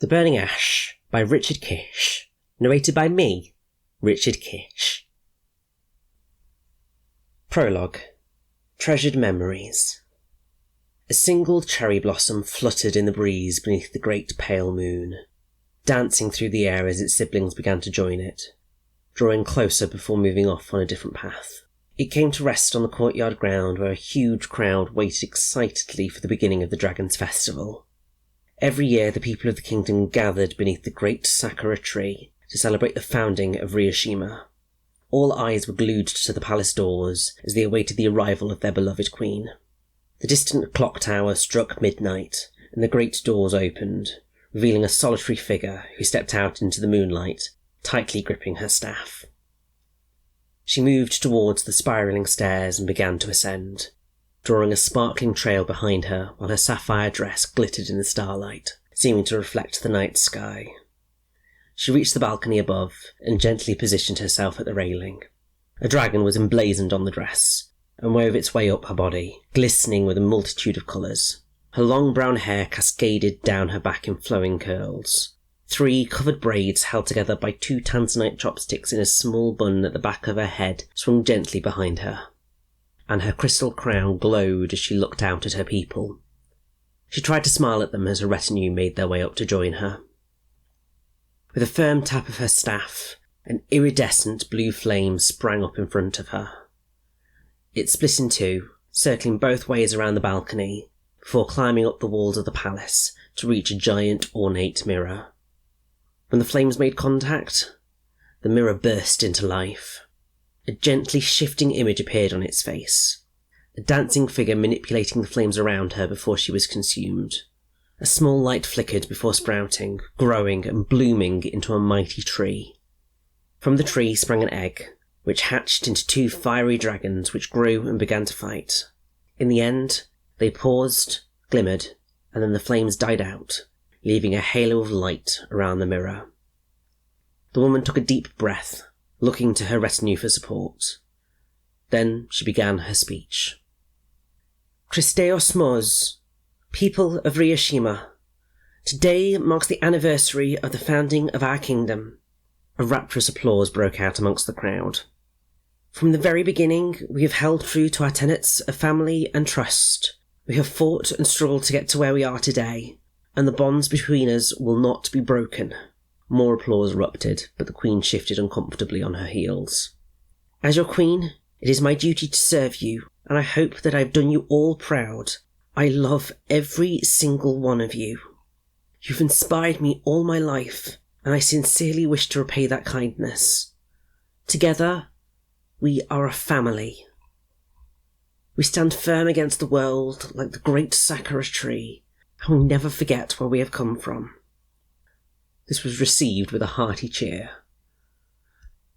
The Burning Ash by Richard Kish. Narrated by me, Richard Kish. Prologue. Treasured Memories. A single cherry blossom fluttered in the breeze beneath the great pale moon, dancing through the air as its siblings began to join it, drawing closer before moving off on a different path. It came to rest on the courtyard ground where a huge crowd waited excitedly for the beginning of the Dragon's Festival. Every year the people of the kingdom gathered beneath the great sakura tree to celebrate the founding of Ryushima. All eyes were glued to the palace doors as they awaited the arrival of their beloved queen. The distant clock tower struck midnight, and the great doors opened, revealing a solitary figure who stepped out into the moonlight, tightly gripping her staff. She moved towards the spiralling stairs and began to ascend, drawing a sparkling trail behind her while her sapphire dress glittered in the starlight, seeming to reflect the night sky. She reached the balcony above and gently positioned herself at the railing. A dragon was emblazoned on the dress and wove its way up her body, glistening with a multitude of colours. Her long brown hair cascaded down her back in flowing curls. 3 covered braids held together by 2 tanzanite chopsticks in a small bun at the back of her head swung gently behind her, and her crystal crown glowed as she looked out at her people. She tried to smile at them as her retinue made their way up to join her. With a firm tap of her staff, an iridescent blue flame sprang up in front of her. It split in 2, circling both ways around the balcony, before climbing up the walls of the palace to reach a giant ornate mirror. When the flames made contact, the mirror burst into life. A gently shifting image appeared on its face, a dancing figure manipulating the flames around her before she was consumed. A small light flickered before sprouting, growing and blooming into a mighty tree. From the tree sprang an egg, which hatched into 2 fiery dragons which grew and began to fight. In the end, they paused, glimmered, and then the flames died out, leaving a halo of light around the mirror. The woman took a deep breath, looking to her retinue for support. Then she began her speech. Christeos Mos, people of Ryushima, today marks the anniversary of the founding of our kingdom. A rapturous applause broke out amongst the crowd. From the very beginning, we have held true to our tenets of family and trust. We have fought and struggled to get to where we are today, and the bonds between us will not be broken. More applause erupted, but the queen shifted uncomfortably on her heels. As your queen, it is my duty to serve you, and I hope that I have done you all proud. I love every single one of you. You've inspired me all my life, and I sincerely wish to repay that kindness. Together, we are a family. We stand firm against the world like the great sakura tree, and we never forget where we have come from. This was received with a hearty cheer.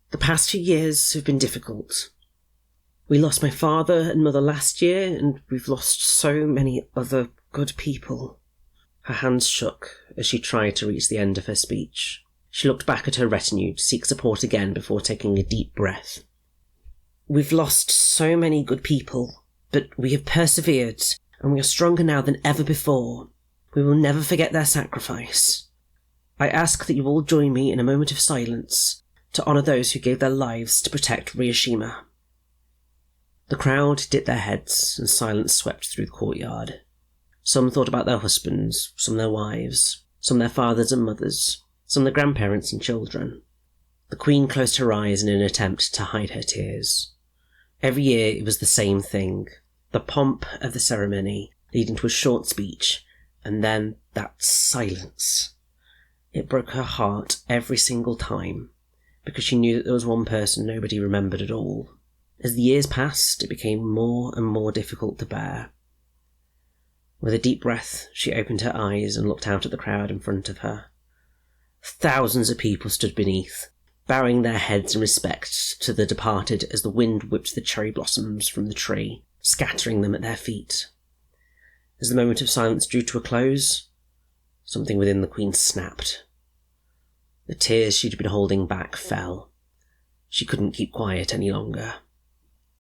The past few years have been difficult. We lost my father and mother last year, and we've lost so many other good people. Her hands shook as she tried to reach the end of her speech. She looked back at her retinue to seek support again before taking a deep breath. We've lost so many good people, but we have persevered, and we are stronger now than ever before. We will never forget their sacrifice. I ask that you all join me in a moment of silence to honour those who gave their lives to protect Ryushima. The crowd dipped their heads and silence swept through the courtyard. Some thought about their husbands, some their wives, some their fathers and mothers, some their grandparents and children. The queen closed her eyes in an attempt to hide her tears. Every year it was the same thing, the pomp of the ceremony leading to a short speech, and then that silence. It broke her heart every single time, because she knew that there was one person nobody remembered at all. As the years passed, it became more and more difficult to bear. With a deep breath, she opened her eyes and looked out at the crowd in front of her. Thousands of people stood beneath, bowing their heads in respect to the departed as the wind whipped the cherry blossoms from the tree, scattering them at their feet. As the moment of silence drew to a close, something within the queen snapped. The tears she'd been holding back fell. She couldn't keep quiet any longer.